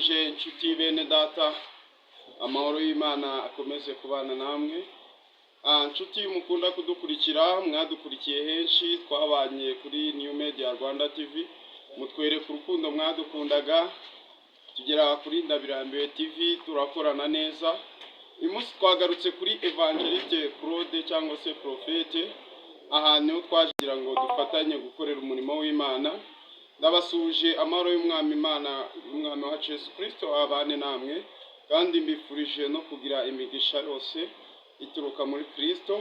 Ndabaramukije inshuti bene data, amahoro y'Imana akomeze kubana namwe. Inshuti mukunda kudukurikira, mwadukurikiye henshi, twabanye kuri New Media Rwanda TV, mutwereka urukundo mwadukundaga, tugera kuri Ndabirambiwe TV, turakorana neza. Uyu munsi twagarutse kuri Evangeliste Claude cyangwa se Prophète, ahantu twagira ngo dufatanye gukorera umurimo w'Imana. Ndabasuje amahoro y'umwami Imana, umwami wacu Yesu Kristo abane namwe, kandi mbifurije no kugira imigisha yose ituruka muri Kristo.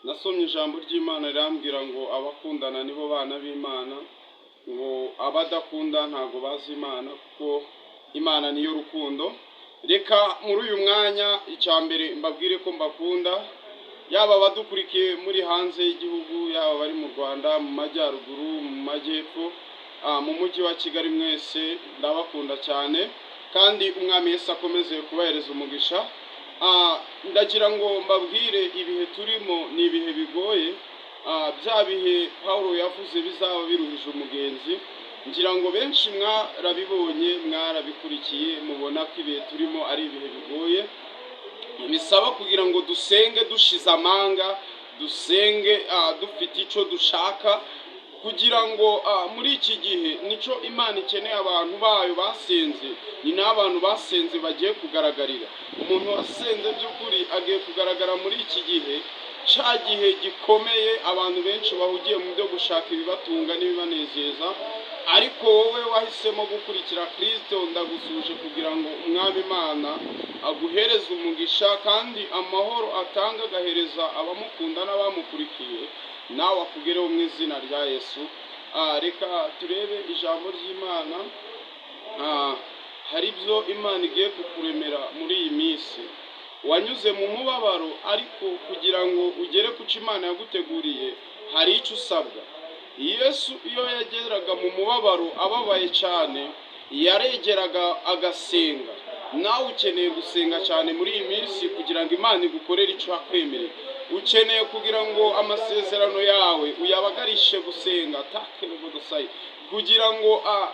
Nasomye ijambo ry'Imana rirambwira ngo abakundana nibo bana b'Imana, ngo abadakunda ntago bazi Imana, kuko Imana niyo rukundo. Reka muri uyu mwanya icyambere mbabwire ko mbakunda, yaba abadukurikiye muri hanze y'igihugu, yaba bari mu Rwanda, mu majyaruguru, mu majyepfo, mu mujyi wa Kigali, mwese ndabakunda cyane, kandi umwami Yesu akomeze kubahereza umugisha. Ndagira ngo mbabwire ibihe turimo ni ibihe bigoye, bya bihe Pawulo yavuze bizaba biruhije umugenzi. Ngira ngo benshi mwarabibonye, mwarabikurikiye, mubona ko ibihe turimo ari ibihe bigoye, bisaba kugira ngo dusenge dushize amanga, dusenge dufite icyo dushaka, kugira ngo muri iki gihe nico Imana ikeneye abantu bayo basenze, ni n'abantu basenze bagiye kugaragarira. Umuntu wasenze by'ukuri agiye kugaragara muri iki gihe, cya gihe gikomeye abantu benshi bahugiye mu byo gushaka ibibatunga n'ibibanezeza, ariko wowe wahisemo gukurikira Kristo, ndagusuje kugira ngo umwami Imana aguhereze umugisha, kandi amahoro atanga agahereza abamukunda n'abamukurikiye, nawe akugereho mu izina rya Yesu. Reka turebe ijambo ry'Imana. Hari ibyo Imana igiye kukuremera muri iyi minsi. Wanyuze mu mubabaro, ariko kugira ngo ugere ku cyo Imana yaguteguriye hari icyo usabwa. Yesu iyo yageraga mu mubabaro ababaye cyane, yaregeraga agasenga. Nawe ukeneye gusenga cyane muri iyi minsi kugira ngo Imana igukorere icyo yakwemereye. Ukeneye kugira ngo amasezerano yawe uyabagarishe gusenga, kugira ngo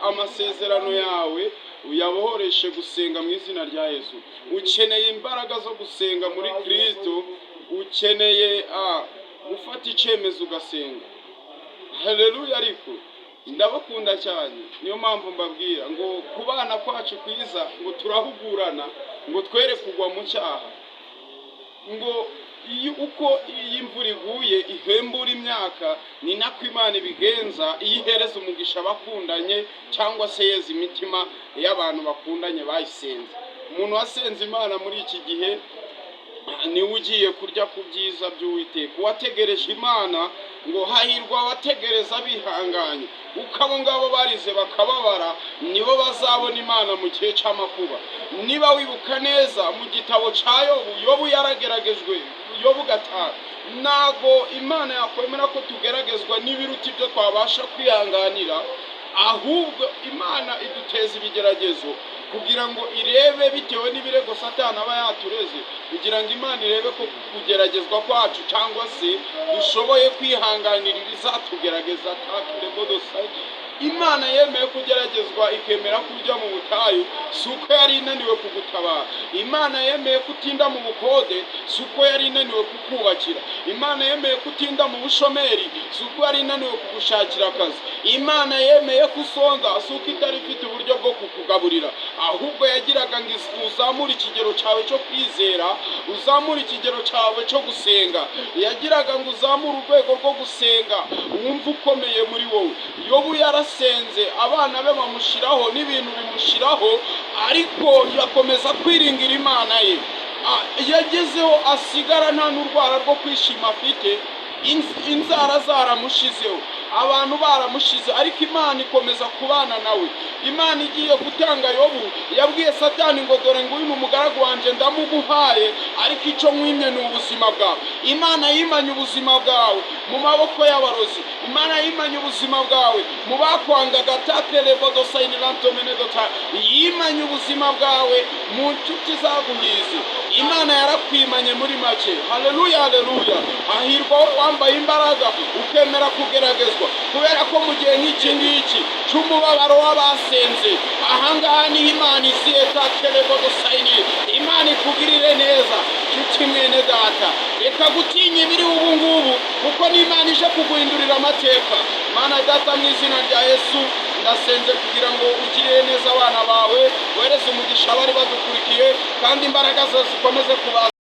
amasezerano yawe uyabohoreshe gusenga mu izina rya Yesu. Ukeneye imbaraga zo gusenga muri Kristo, ukeneye gufata icyemezo ugasenga. Haleluya! Ariko ndabakunda cyane, niyo mpamvu mbabwira ngo kubana kwacu kwiza, ngo turahugurana, ngo twere kugwa mu cyaha, ngo uko iyi imvura iguye ihembura imyaka, ni nako Imana ibigenza iyo ihereza umugisha abakundanye, cyangwa se yeza imitima y'abantu bakundanye bayisenze. Umuntu wasenze Imana muri iki gihe niwe ugiye kurya ku byiza by'Uwiteka. Uwategereje Imana, ngo hahirwa abategereza bihanganye, uko abo ngabo barize bakababara, nibo bazabona Imana mu gihe cy'amakuba. Niba wibuka neza mu gitabo cya Yobu yarageragejwe, Yobu gatanu. Ntago Imana yakwemera ko tugeragezwa n'ibiruta ibyo twabasha kwihanganira, ahubwo Imana iduteza ibigeragezo kugira ngo irebe, bitewe n'ibirego Satani aba yatureze, kugira ngo Imana irebe ko kugeragezwa kwacu cyangwa se dushoboye kwihanganira ibizatugerageza. Imana yemeye kugeragezwa ikemera kujya mu butayu, si uko yari inaniwe kugutabara. Imana yemeye kutinda mu bukode, si uko yari inaniwe kukubakira. Imana yemeye kutinda mu bushomeri, si uko yari inaniwe kugushakira akazi. Imana yemeye kusonza, si uko itari ifite uburyo bwo kukugaburira, ahubwo yagiraga ngo uzamure ikigero cyawe cyo kwizera, uzamure ikigero cyawe cyo gusenga. Yagiraga ngo uzamure urwego rwo gusenga, wumva ukomeye muri wowe. Yobu yarasenze, abana be bamushiraho n'ibintu bimushiraho, ariko yakomeza kwiringira Imana ye. Yagezeho asigara nta n'urwara rwo kwishima afite, inzara zaramushizeho, abantu baramushize, ariko Imana ikomeza kubana nawe. Imana igiye gutanga Yobu, yabwiye Satani ngo dore nguyu ni umugaragu wanjye ndamuguhaye, ariko icyo nkwimye ni ubuzima bwawe. Imana yimanye ubuzima bwawe, mu maboko y'abarozi. Imana yimanye ubuzima bwawe mu bakwangaga yimanye ubuzima bwawe mu nshuti zaguhize. Imana yarakwimanye muri make. Haleluya, haleluya. Ahirwa wambaye imbaraga ukemera kugeragezwa, kubera ko mu gihe nk'iki ngiki cy'umubabaro w'abasenze, ahangaha niho Imana isiye Imana ikugirire neza. Nshuti mwene data, reka gutinya ibiri ubu ngubu, kuko n'Imana ije kuguhindurira amateka. Mana data, mu izina rya Yesu ndasenze kugira ngo ugirire neza abana bawe, wereze umugisha abari badukurikiye, kandi imbaraga zose zikomeze kuba